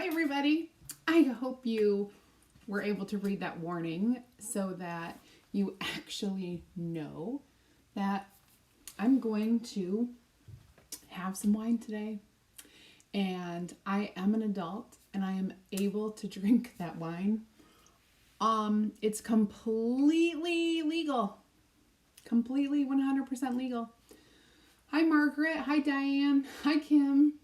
Hi, everybody. I hope you were able to read that warning so that you actually know that I'm going to have some wine today. And I am an adult and I am able to drink that wine. It's completely legal. Completely 100% legal. Hi, Margaret. Hi, Diane. Hi, Kim.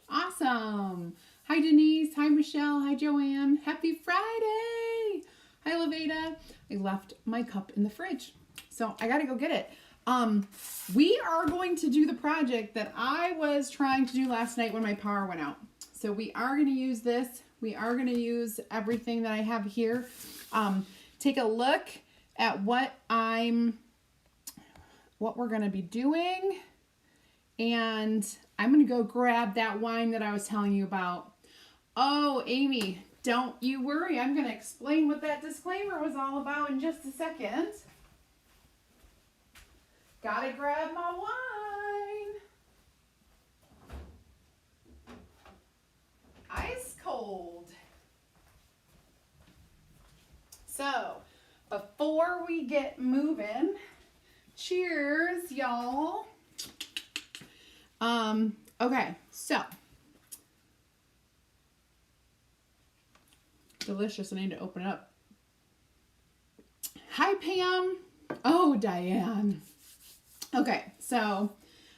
Awesome. Hi, Denise. Hi, Michelle. Hi, Joanne. Happy Friday. Hi, Levada. I left my cup in the fridge, so I got to go get it. We are going to do the project that I was trying to do last night when my power went out. So we are going to use this. We are going to use everything that I have here. Take a look at what we're going to be doing. And I'm going to go grab that wine that I was telling you about. Oh, Amy, don't you worry. I'm going to explain what that disclaimer was all about in just a second. Gotta grab my wine. Ice cold. So, before we get moving, cheers, y'all. Okay, so. Delicious, I need to open it up. Hi, Pam. Oh, Diane. Okay, so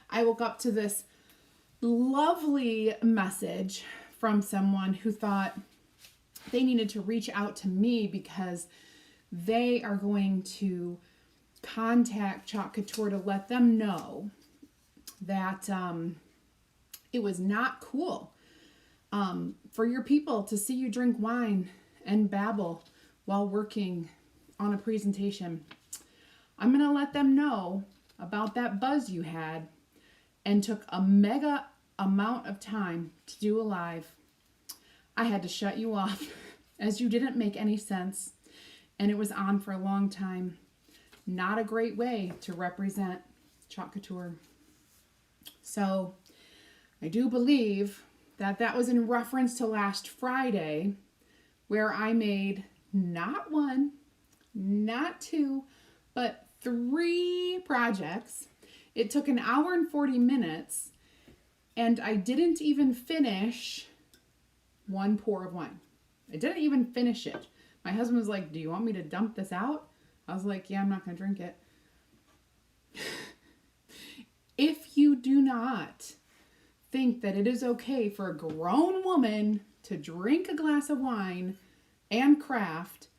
I woke up to this lovely message from someone who thought they needed to reach out to me because they are going to contact Chalk Couture to let them know that it was not cool for your people to see you drink wine and babble while working on a presentation. I'm going to let them know about that buzz you had and took a mega amount of time to do a live. I had to shut you off as you didn't make any sense and it was on for a long time. Not a great way to represent Chalk Couture. So I do believe that was in reference to last Friday where I made not one, not two, but 3 projects. It took an hour and 40 minutes and I didn't even finish 1 pour of wine. I didn't even finish it. My husband was like, do you want me to dump this out? I was like, yeah, I'm not going to drink it. If you do not think that it is okay for a grown woman to drink a glass of wine and craft,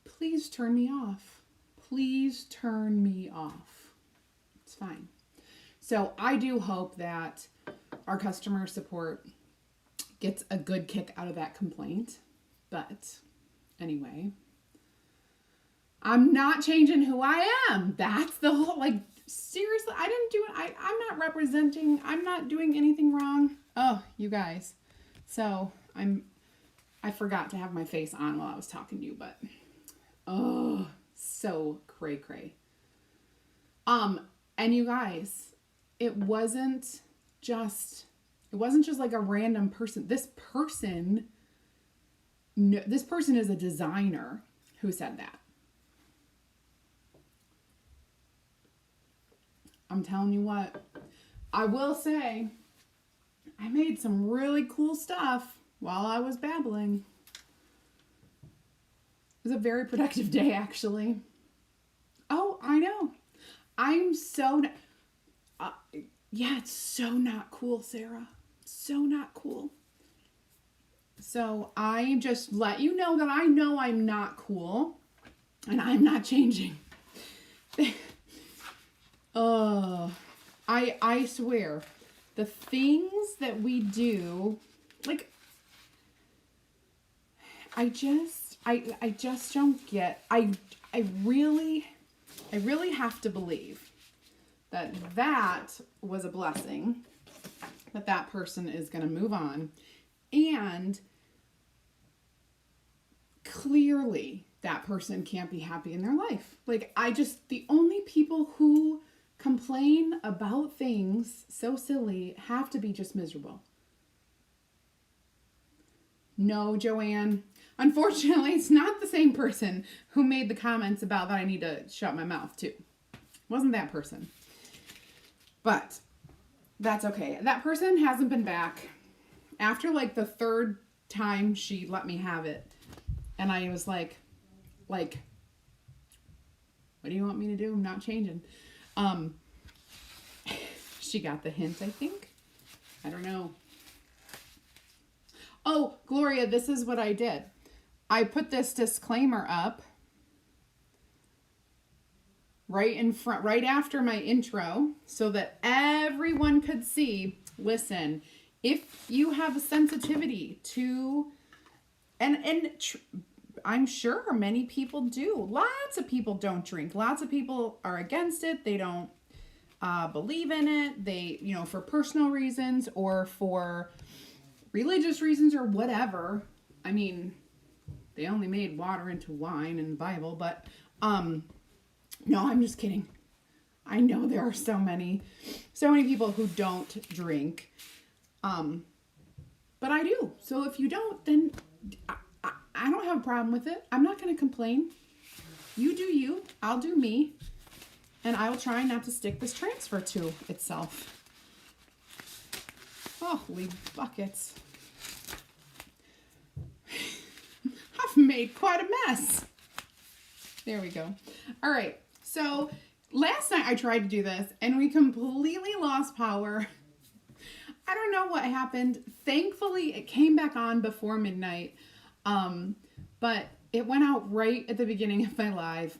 please turn me off. Please turn me off. It's fine. So I do hope that our customer support gets a good kick out of that complaint. But anyway, I'm not changing who I am. That's the whole, like, seriously, I didn't do it. I'm not representing, I'm not doing anything wrong. Oh, you guys. So I forgot to have my face on while I was talking to you, but oh, so cray. And you guys, it wasn't just like a random person. This person is a designer who said that. I'm telling you what, I will say, I made some really cool stuff while I was babbling. It was a very productive day, actually. Oh, I know. I'm so, yeah, it's so not cool, Sarah. So not cool. So I just let you know that I know I'm not cool and I'm not changing. I swear, the things that we do, like, I just don't get, I really have to believe that was a blessing, that person is going to move on, and clearly that person can't be happy in their life. Like, the only people who complain about things so silly have to be just miserable. No, Joanne. Unfortunately, it's not the same person who made the comments about that I need to shut my mouth too. Wasn't that person. But that's okay. That person hasn't been back after like the third time she let me have it. And I was like, what do you want me to do? I'm not changing. She got the hint, I think. I don't know. Oh, Gloria, this is what I did. I put this disclaimer up right in front, right after my intro, so that everyone could see, listen, if you have a sensitivity to, I'm sure many people do. Lots of people don't drink. Lots of people are against it. They don't believe in it. They, for personal reasons or for religious reasons or whatever. I mean, they only made water into wine in the Bible, but no, I'm just kidding. I know there are so many people who don't drink. But I do. So if you don't, then I don't have a problem with it. I'm not going to complain. You do you. I'll do me. And I will try not to stick this transfer to itself. Holy buckets. I've made quite a mess. There we go. All right. So last night I tried to do this and we completely lost power. I don't know what happened. Thankfully, it came back on before midnight. But it went out right at the beginning of my live.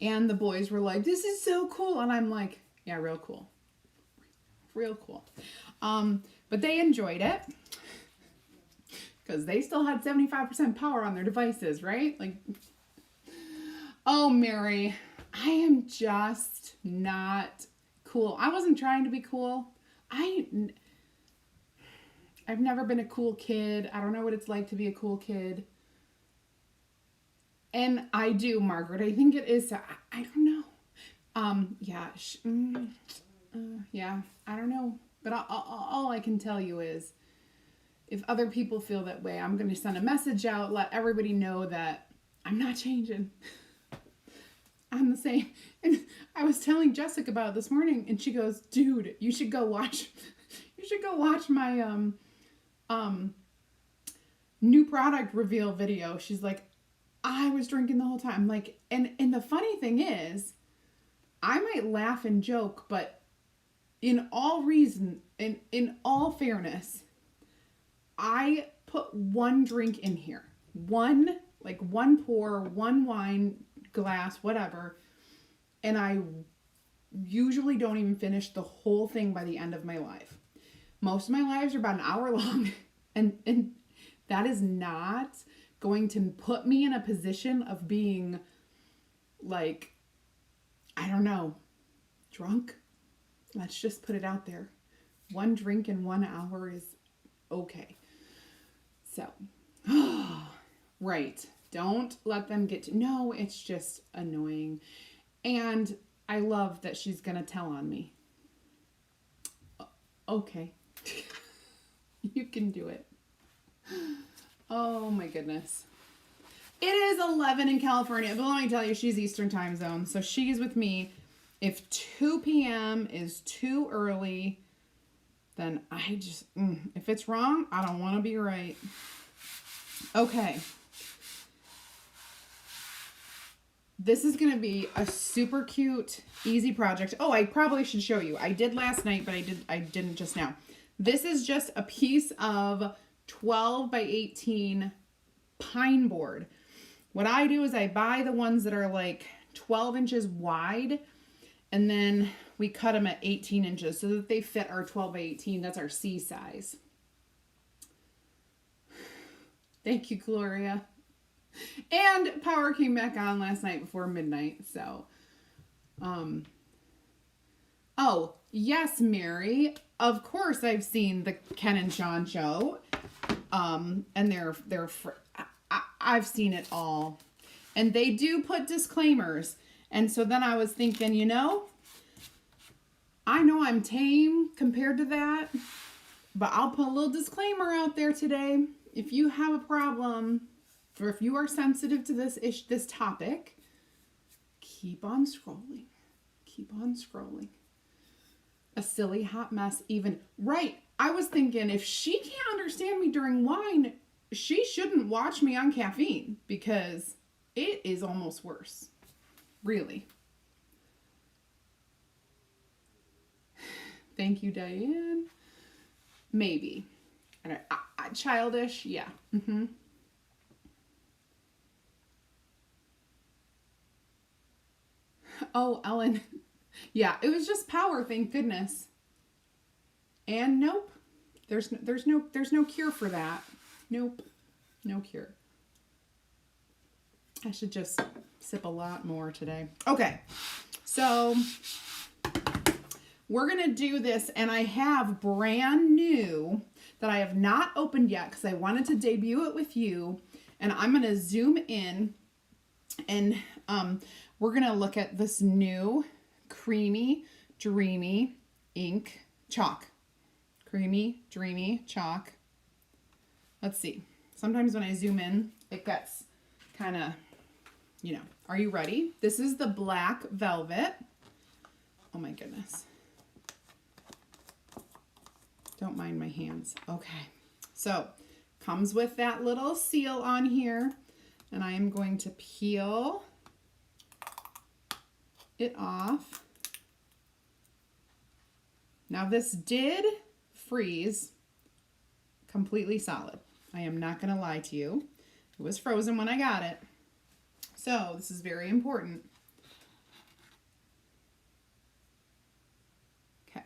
And the boys were like, this is so cool. And I'm like, yeah, real cool. Real cool. But they enjoyed it. Because they still had 75% power on their devices, right? Like, oh, Mary, I am just not cool. I wasn't trying to be cool. I've never been a cool kid. I don't know what it's like to be a cool kid. And I do, Margaret. I think it is. I don't know. Yeah, I don't know. But all I can tell you is, if other people feel that way, I'm going to send a message out, let everybody know that I'm not changing. I'm the same. And I was telling Jessica about it this morning, and she goes, dude, you should go watch my new product reveal video. She's like, I was drinking the whole time. Like, and the funny thing is, I might laugh and joke, but in all fairness, I put one drink in here. One pour, one wine glass, whatever. And I usually don't even finish the whole thing by the end of my live. Most of my lives are about an hour long. And that is not going to put me in a position of being like, I don't know, drunk. Let's just put it out there. One drink in 1 hour is okay. So, right. Don't let them get to, no, it's just annoying. And I love that she's going to tell on me. Okay. You can do it. Oh my goodness. It is 11 in California, but let me tell you, she's Eastern time zone. So she's with me. If 2 p.m. is too early, then I just, if it's wrong, I don't want to be right. Okay. This is going to be a super cute, easy project. Oh, I probably should show you. I did last night, but I didn't just now. This is just a piece of 12 by 18 pine board. What I do is I buy the ones that are like 12 inches wide, and then we cut them at 18 inches so that they fit our 12 by 18. That's our C size. Thank you, Gloria. And power came back on last night before midnight, so. Oh, yes, Mary. Of course I've seen the Ken and Sean show. And I've seen it all. And they do put disclaimers. And so then I was thinking, I know I'm tame compared to that, but I'll put a little disclaimer out there today. if you have a problem, or if you are sensitive to this topic, keep on scrolling. Keep on scrolling. A silly hot mess even. Right. I was thinking, if she can't understand me during wine, she shouldn't watch me on caffeine, because it is almost worse. Really. Thank you, Diane. Maybe. Childish, yeah. Mm-hmm. Oh, Ellen. Yeah, it was just power, thank goodness. And nope. There's no cure for that. Nope. No cure. I should just sip a lot more today. Okay. So we're going to do this, and I have brand new that I have not opened yet because I wanted to debut it with you. And I'm going to zoom in, and we're going to look at this new Creamy Dreamy ink chalk. Creamy Dreamy chalk. Let's see. Sometimes when I zoom in, it gets kind of, you know. Are you ready? This is the black velvet. Oh my goodness. Don't mind my hands. Okay. So, comes with that little seal on here, and I am going to peel it off. Now this did freeze completely solid. I am not going to lie to you. It was frozen when I got it. So this is very important. Okay.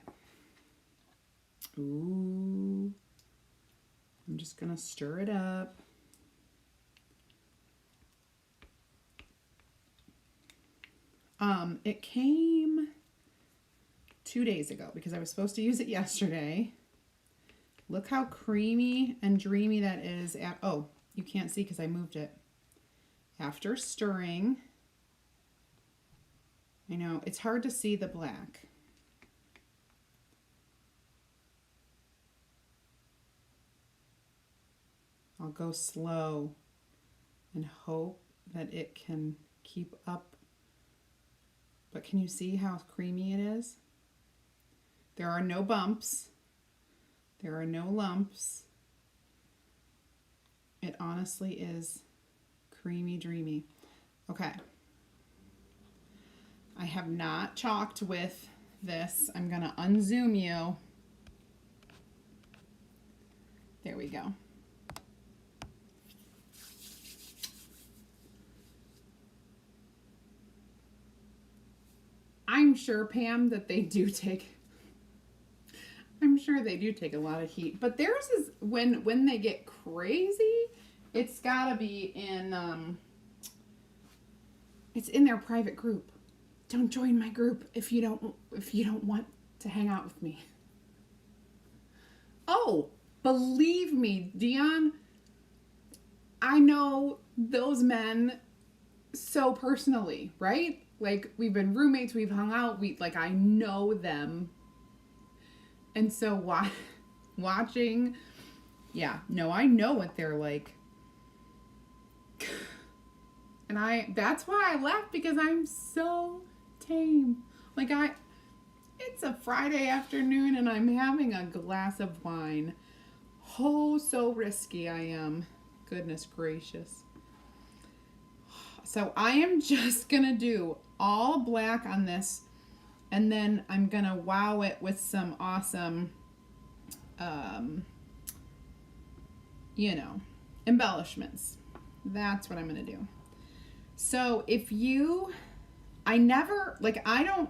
Ooh. I'm just going to stir it up. It came 2 days ago because I was supposed to use it yesterday. Look how creamy and dreamy that is. Oh, you can't see because I moved it. After stirring, I know it's hard to see the black. I'll go slow and hope that it can keep up. But can you see how creamy it is? There are no bumps. There are no lumps. It honestly is creamy dreamy. Okay. I have not chalked with this. I'm going to unzoom you. There we go. I'm sure, Pam, that they do take, I'm sure they do take a lot of heat, but theirs is, when they get crazy, it's gotta be in, it's in their private group. Don't join my group if you don't want to hang out with me. Oh, believe me, Dion, I know those men so personally, right? Like, we've been roommates, we've hung out, I know them. And so watching, yeah, no, I know what they're like. And that's why I laugh, because I'm so tame. It's a Friday afternoon and I'm having a glass of wine. Oh, so risky I am. Goodness gracious. So I am just gonna do all black on this, and then I'm gonna wow it with some awesome, embellishments. That's what I'm gonna do. So I don't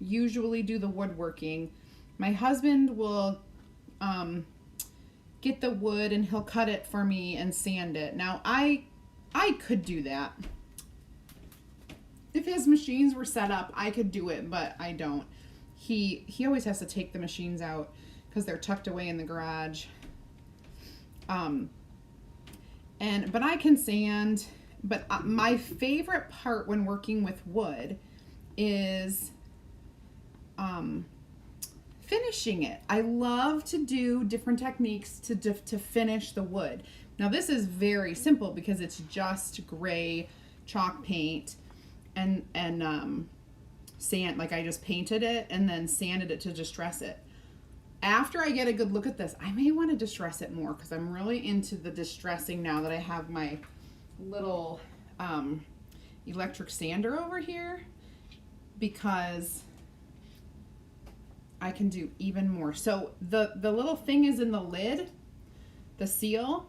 usually do the woodworking. My husband will get the wood and he'll cut it for me and sand it. Now I could do that. If his machines were set up, I could do it, but I don't. He always has to take the machines out because they're tucked away in the garage. But I can sand. But my favorite part when working with wood is finishing it. I love to do different techniques to finish the wood, Now this is very simple because it's just gray chalk paint and sand. Like I just painted it and then sanded it to distress it. After I get a good look at this, I may want to distress it more because I'm really into the distressing now that I have my little electric sander over here, because I can do even more. So the little thing is in the lid, the seal.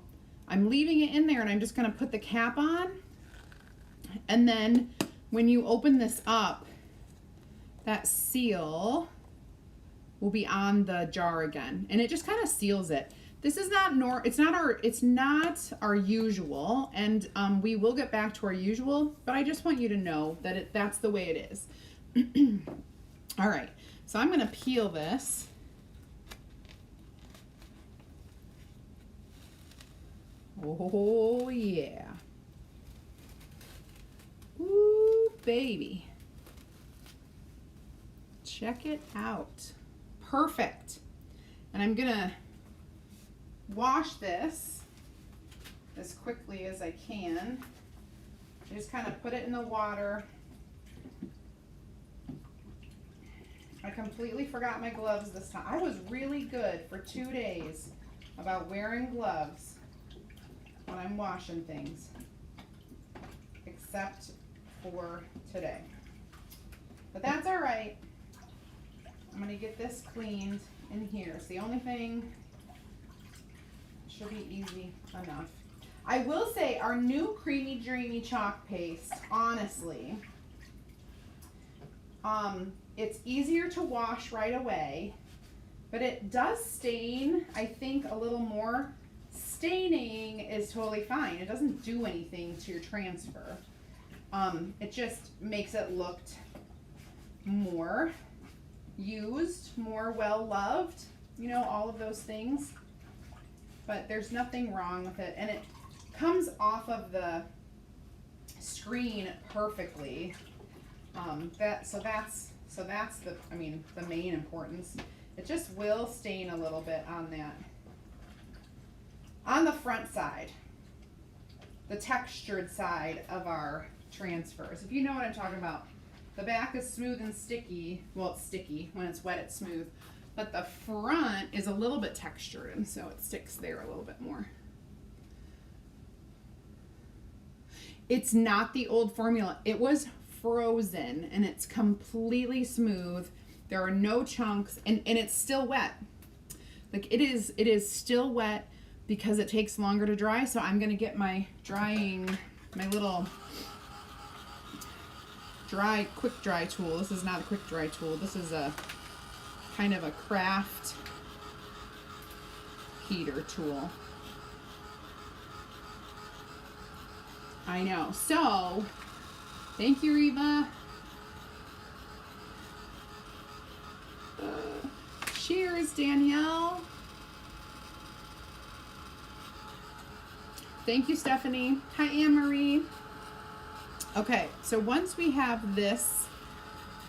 I'm leaving it in there and I'm just going to put the cap on. And then when you open this up, that seal will be on the jar again, and it just kind of seals it. This is not it's not our usual, and we will get back to our usual, but I just want you to know that that's the way it is. All right, so I'm going to peel this. Oh yeah. Ooh, baby. Check it out. Perfect. And I'm gonna wash this as quickly as I can. Just kind of put it in the water. I completely forgot my gloves this time. I was really good for 2 days about wearing gloves when I'm washing things, except for today. But that's all right. I'm going to get this cleaned in here. It's the only thing. Should be easy enough. I will say our new Creamy Dreamy chalk paste, honestly, it's easier to wash right away, but it does stain, I think, a little more. Staining is totally fine. It doesn't do anything to your transfer. It just makes it look more used, more well loved, you know, all of those things. But there's nothing wrong with it, and it comes off of the screen perfectly. So that's the main importance. It just will stain a little bit on the front side, the textured side of our transfers, if you know what I'm talking about. The back is smooth and sticky. Well, it's sticky. When it's wet, it's smooth. But the front is a little bit textured, and so it sticks there a little bit more. It's not the old formula. It was frozen, and it's completely smooth. There are no chunks, and it's still wet. Like it is still wet because it takes longer to dry. So I'm gonna get my little quick dry tool. This is not a quick dry tool. This is a kind of a craft heater tool. I know. So, thank you, Reba. Cheers, Danielle. Thank you, Stephanie. Hi, Anne-Marie. Okay, so once we have this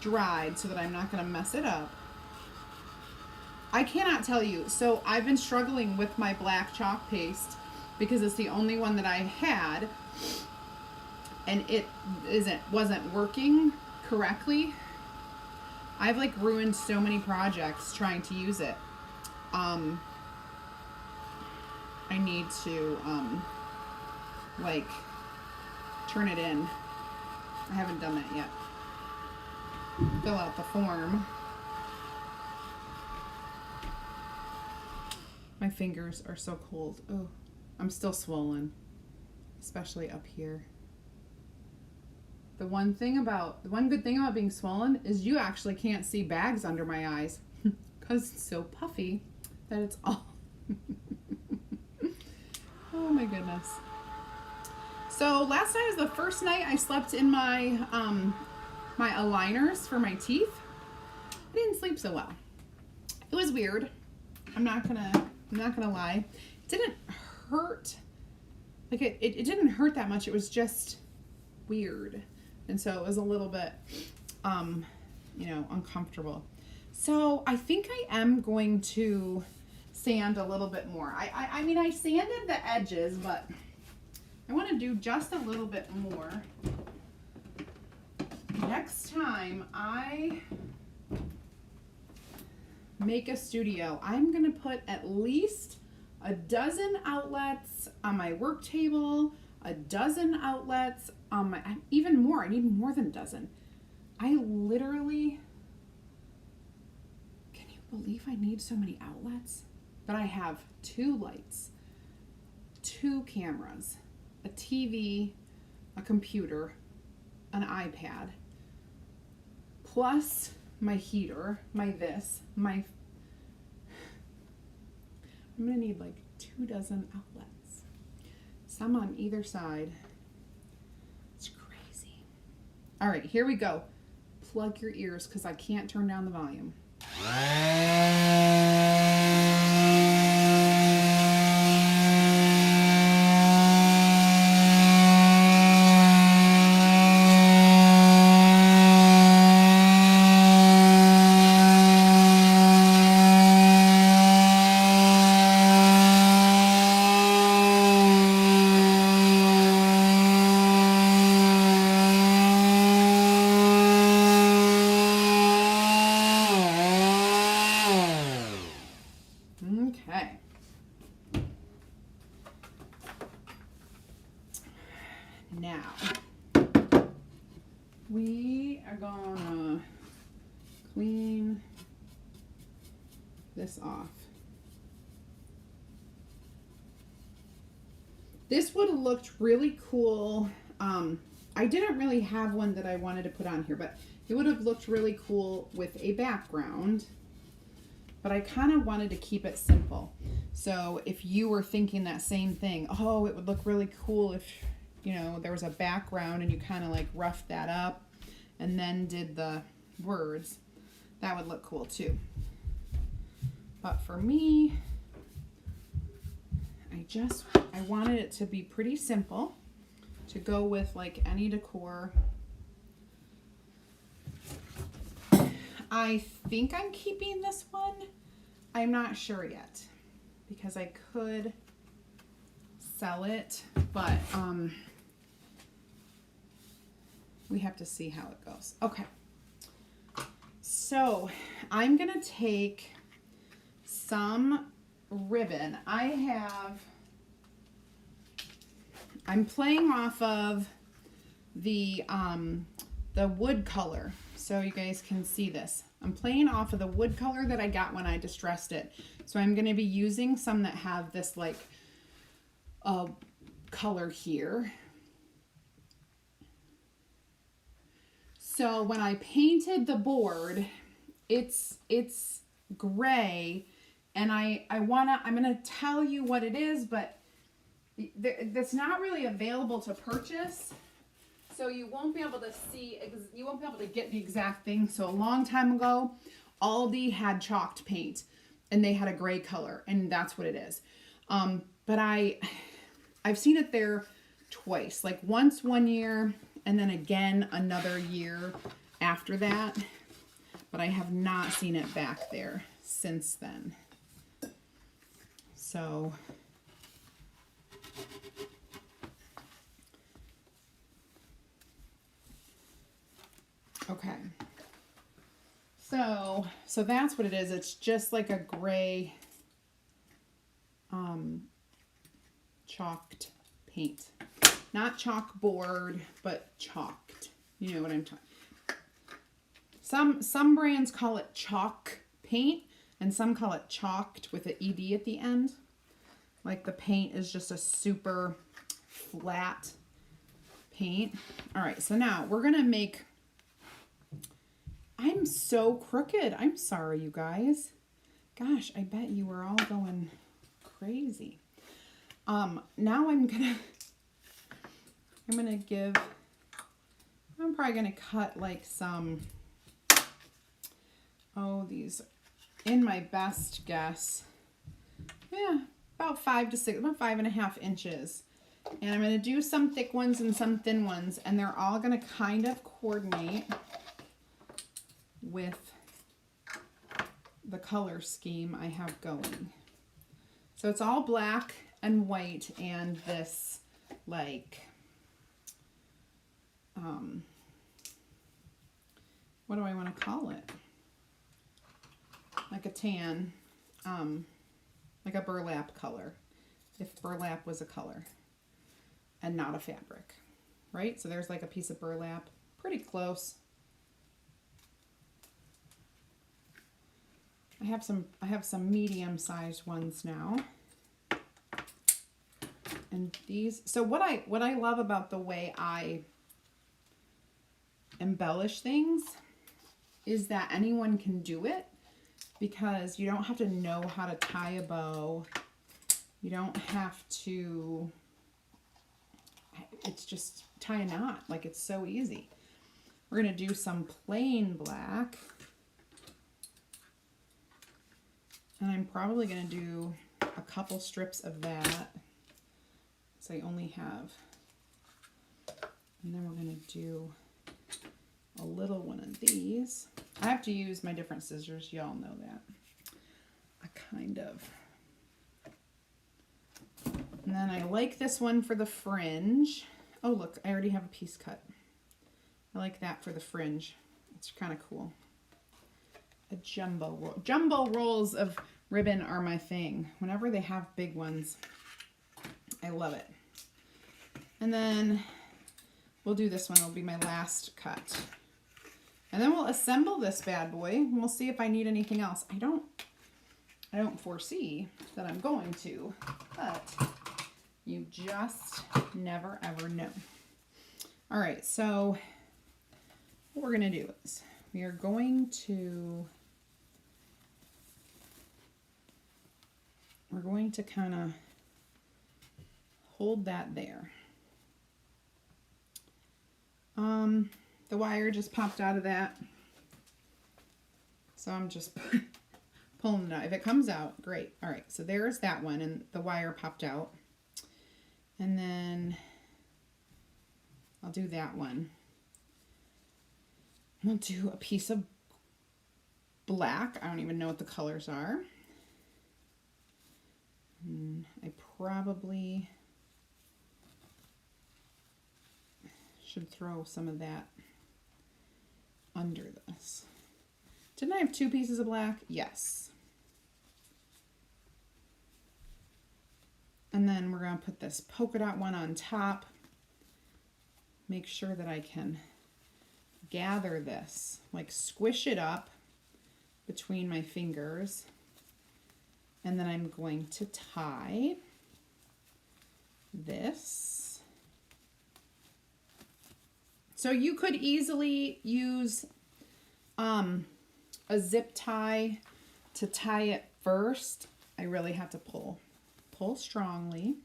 dried so that I'm not going to mess it up, I cannot tell you. So I've been struggling with my black chalk paste because it's the only one that I had, and it wasn't working correctly. I've like ruined so many projects trying to use it. I need to like turn it in. I haven't done that yet. Fill out the form. My fingers are so cold. Oh, I'm still swollen, especially up here. The one good thing about being swollen is you actually can't see bags under my eyes because it's so puffy that it's all. Oh my goodness. So last night was the first night I slept in my my aligners for my teeth. I didn't sleep so well. It was weird. I'm not gonna lie. It didn't hurt. Like it didn't hurt that much. It was just weird. And so it was a little bit uncomfortable. So I think I am going to sand a little bit more. I mean, I sanded the edges, but I want to do just a little bit more. Next time I make a studio, I'm going to put at least a dozen outlets on my work table, a dozen outlets on my, even more, I need more than a dozen. I literally, can you believe I need so many outlets? But I have 2 lights, 2 cameras, a TV, a computer, an iPad, plus my heater, I'm gonna need like 2 dozen outlets, some on either side. It's crazy. All right, here we go. Plug your ears because I can't turn down the volume. Okay. Now, we are gonna clean this off. This would have looked really cool. I didn't really have one that I wanted to put on here, but it would have looked really cool with a background. But I kind of wanted to keep it simple. So if you were thinking that same thing, oh, it would look really cool if, you know, there was a background and you kind of like roughed that up and then did the words, that would look cool too. But for me, I wanted it to be pretty simple, to go with like any decor. I think I'm keeping this one. I'm not sure yet because I could sell it, but we have to see how it goes. Okay. So I'm going to take some ribbon. I'm playing off of the wood color, so you guys can see this. I'm playing off of the wood color that I got when I distressed it. So I'm going to be using some that have this like color here. So when I painted the board, it's gray, and I'm going to tell you what it is, but that's not really available to purchase. So you won't be able to see, you won't be able to get the exact thing. So a long time ago, Aldi had chalked paint and they had a gray color, and that's what it is. But I've seen it there twice, like once one year and then again another year after that. But I have not seen it back there since then. So okay, so that's what it is. It's just like a gray chalked paint, not chalkboard, but chalked. You know what I'm talking. Some brands call it chalk paint, and some call it chalked with an ED at the end. Like the paint is just a super flat paint. All right, so now we're gonna make. I'm so crooked. I'm sorry, you guys. Gosh, I bet you were all going crazy. Now I'm probably gonna cut like some, these, in my best guess, yeah, about 5.5 inches. And I'm gonna do some thick ones and some thin ones, and they're all gonna kind of coordinate with the color scheme I have going. So it's all black and white and this like, what do I want to call it? Like a tan, like a burlap color, if burlap was a color and not a fabric, right? So there's like a piece of burlap, pretty close. I have some medium-sized ones now. And these, so what I love about the way I embellish things is that anyone can do it, because you don't have to know how to tie a bow. You don't have to, it's just tie a knot. Like, it's so easy. We're going to do some plain black. And I'm probably going to do a couple strips of that. So I only have, and then we're going to do a little one of these. I have to use my different scissors. Y'all know that. I kind of. And then I like this one for the fringe. Oh, look, I already have a piece cut. I like that for the fringe. It's kind of cool. A jumbo roll. Jumbo rolls of ribbon are my thing. Whenever they have big ones, I love it. And then we'll do this one. It'll be my last cut. And then we'll assemble this bad boy, and we'll see if I need anything else. I don't foresee that I'm going to, but you just never ever know. All right, so what we're gonna do is we are going to kind of hold that there. The wire just popped out of that, so I'm just pulling it out. If it comes out, great. All right, so there's that one, and the wire popped out. And then I'll do that one. I'll do a piece of black. I don't even know what the colors are. And I probably should throw some of that under this. Didn't I have two pieces of black? Yes. And then we're going to put this polka dot one on top. Make sure that I can gather this, like squish it up between my fingers. And then I'm going to tie this. So you could easily use a zip tie to tie it first. I really have to pull strongly.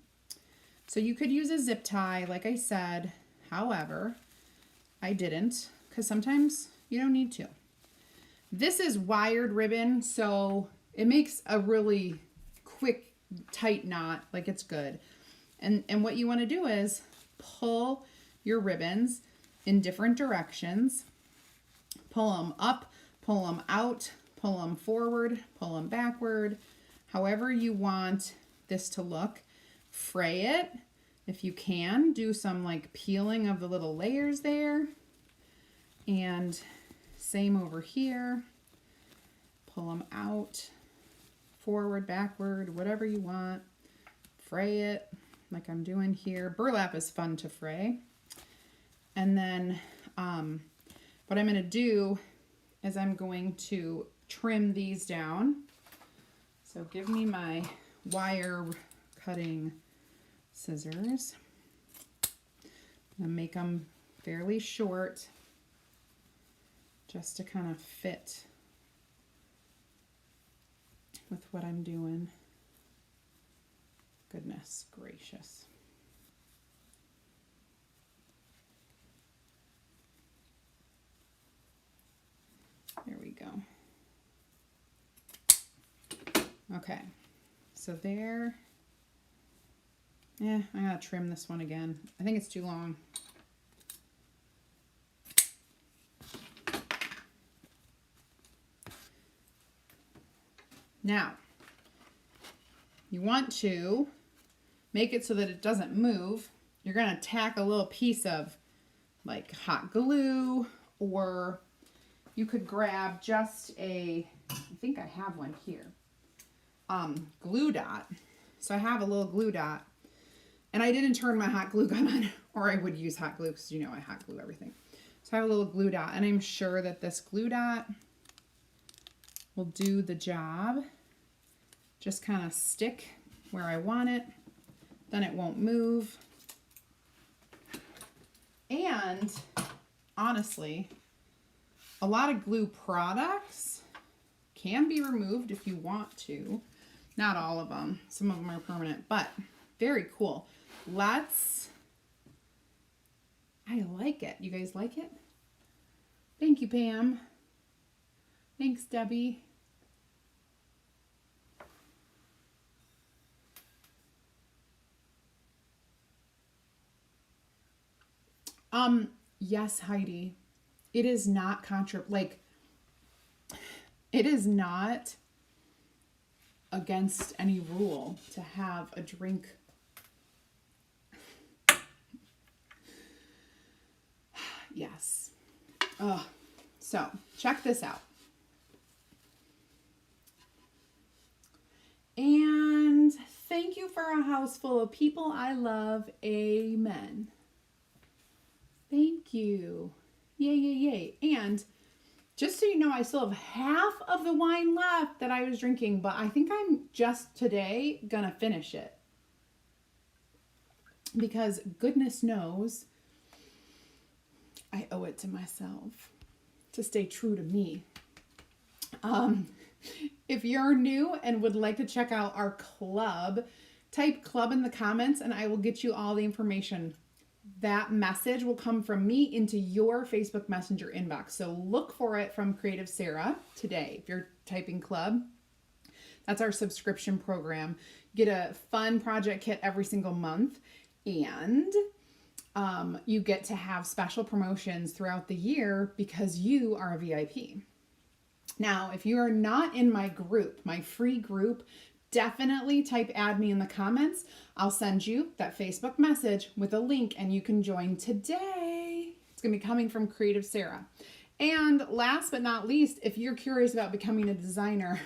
So you could use a zip tie, like I said. However, I didn't, because sometimes you don't need to. This is wired ribbon, so it makes a really quick, tight knot, like it's good. And what you want to do is pull your ribbons in different directions. Pull them up, pull them out, pull them forward, pull them backward, however you want this to look. Fray it if you can. Do some like peeling of the little layers there. And same over here. Pull them out, forward, backward, whatever you want. Fray it like I'm doing here. Burlap is fun to fray. And then what I'm going to do is I'm going to trim these down. So give me my wire cutting scissors. I'm going to make them fairly short just to kind of fit with what I'm doing. Goodness gracious. There we go. Okay, so there. I gotta trim this one again. I think it's too long. Now, you want to make it so that it doesn't move. You're going to tack a little piece of like hot glue, or you could grab just I think I have one here, glue dot. So I have a little glue dot, and I didn't turn my hot glue gun on, or I would use hot glue because you know I hot glue everything. So I have a little glue dot, and I'm sure that this glue dot will do the job. Just kind of stick where I want it, then it won't move. And honestly, a lot of glue products can be removed if you want to. Not all of them. Some of them are permanent, but very cool. I like it. You guys like it? Thank you, Pam. Thanks, Debbie. Yes, Heidi. It is not it is not against any rule to have a drink. Yes. So check this out. And thank you for a house full of people I love. Amen. Thank you. Yay, yay, yay. And just so you know, I still have half of the wine left that I was drinking, but I think I'm just today gonna finish it. Because goodness knows, I owe it to myself to stay true to me. If you're new and would like to check out our club, type club in the comments and I will get you all the information. That message will come from me into your Facebook Messenger inbox. So look for it from CreativeSarah today. If you're typing club, that's our subscription program. Get a fun project kit every single month, and you get to have special promotions throughout the year because you are a VIP. Now, if you are not in my group, my free group, definitely type add me in the comments. I'll send you that Facebook message with a link and you can join today. It's going to be coming from CreativeSarah. And last but not least, if you're curious about becoming a designer,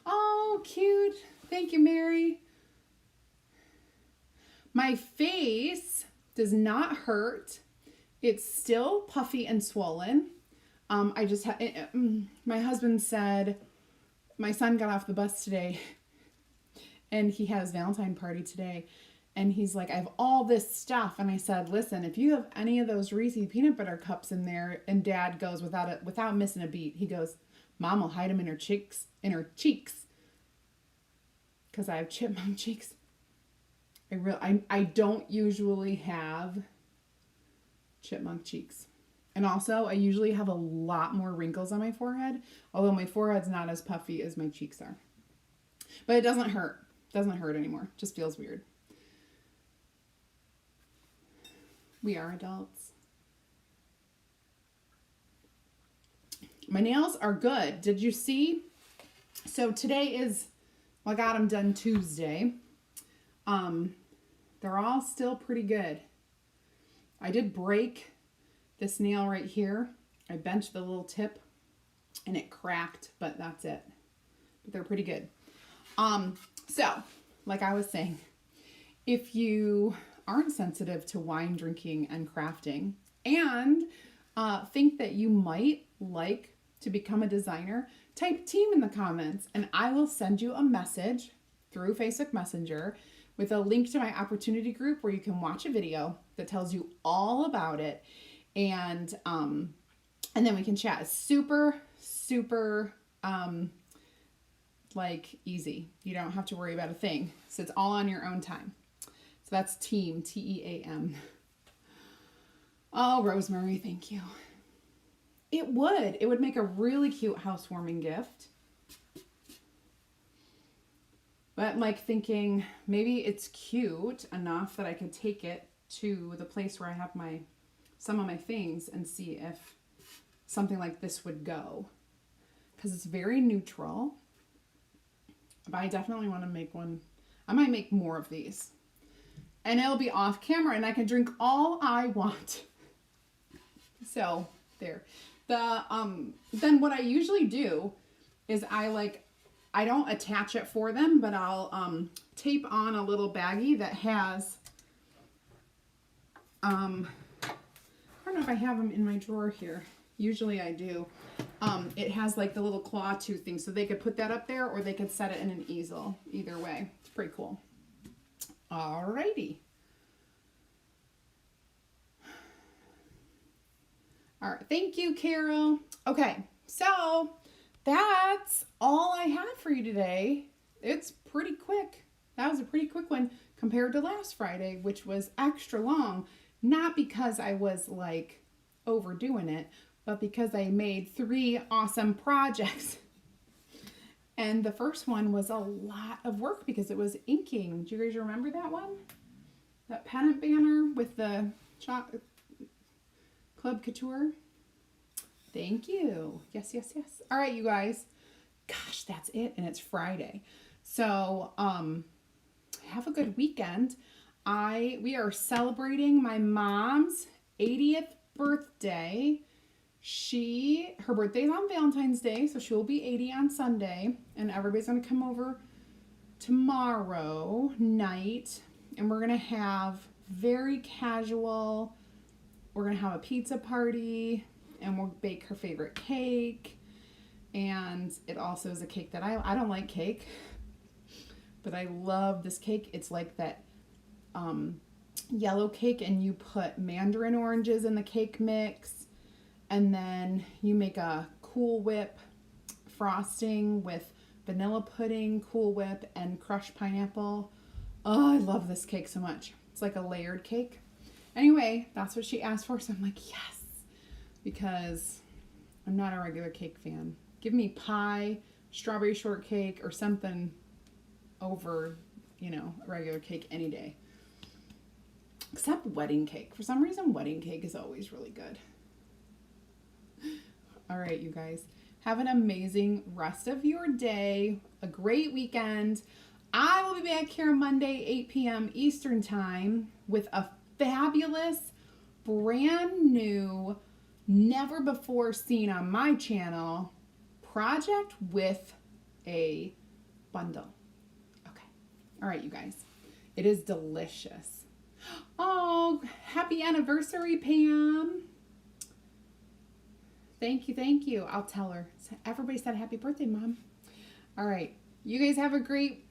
oh, cute. Thank you, Mary. My face does not hurt. It's still puffy and swollen. I just had, my husband said, my son got off the bus today and he had his Valentine party today. And he's like, I have all this stuff. And I said, listen, if you have any of those Reese's peanut butter cups in there, and Dad goes without missing a beat, he goes, Mom will hide them in her cheeks. Cause I have chipmunk cheeks. I don't usually have chipmunk cheeks. And also, I usually have a lot more wrinkles on my forehead, although my forehead's not as puffy as my cheeks are. But it doesn't hurt. It doesn't hurt anymore. It just feels weird. We are adults. My nails are good. Did you see? So today is, well, I got them done Tuesday. They're all still pretty good. I did break this nail right here. I benched the little tip and it cracked, but that's it. But they're pretty good. So like I was saying, if you aren't sensitive to wine drinking and crafting and think that you might like to become a designer, type team in the comments and I will send you a message through Facebook Messenger with a link to my opportunity group where you can watch a video that tells you all about it. And then we can chat. It's super, super, like easy. You don't have to worry about a thing. So it's all on your own time. So that's team, T-E-A-M. Oh, Rosemary, thank you. It would make a really cute housewarming gift. But I'm like thinking maybe it's cute enough that I could take it to the place where I have some of my things and see if something like this would go. Because it's very neutral. But I definitely want to make one. I might make more of these. And it'll be off camera and I can drink all I want. So there. Then what I usually do is I don't attach it for them, but I'll tape on a little baggie that has I don't know if I have them in my drawer here. Usually I do. It has like the little claw tooth thing, so they could put that up there or they could set it in an easel. Either way, it's pretty cool. Alrighty. All right, thank you, Carol. Okay, so that's all I have for you today. It's pretty quick. That was a pretty quick one compared to last Friday, which was extra long. Not because I was like overdoing it, but because I made 3 awesome projects. And the first one was a lot of work because it was inking. Do you guys remember that one? That pennant banner with the Chalk Couture? Thank you. Yes, yes, yes. All right, you guys. Gosh, that's it. And it's Friday. So, have a good weekend. We are celebrating my mom's 80th birthday. Her birthday's on Valentine's Day, so she'll be 80 on Sunday, and everybody's gonna come over tomorrow night, and we're gonna have very casual. We're gonna have a pizza party, and we'll bake her favorite cake. And it also is a cake that I don't like cake, but I love this cake. It's like that yellow cake, and you put mandarin oranges in the cake mix, and then you make a Cool Whip frosting with vanilla pudding, Cool Whip, and crushed pineapple. Oh, I love this cake so much. It's like a layered cake. Anyway, that's what she asked for, so I'm like, yes, because I'm not a regular cake fan. Give me pie, strawberry shortcake, or something over, a regular cake any day. Except wedding cake. For some reason, wedding cake is always really good. All right, you guys. Have an amazing rest of your day. A great weekend. I will be back here Monday, 8 p.m. Eastern Time with a fabulous, brand new, never before seen on my channel project with a bundle. Okay. All right, you guys. It is delicious. Oh, happy anniversary, Pam. Thank you, thank you. I'll tell her. Everybody said happy birthday, Mom. All right. You guys have a great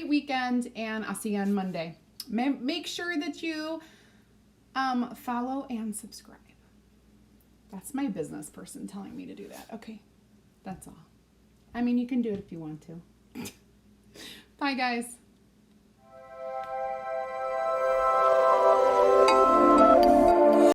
weekend, and I'll see you on Monday. Make sure that you follow and subscribe. That's my business person telling me to do that. Okay. That's all. I mean, you can do it if you want to. Bye, guys.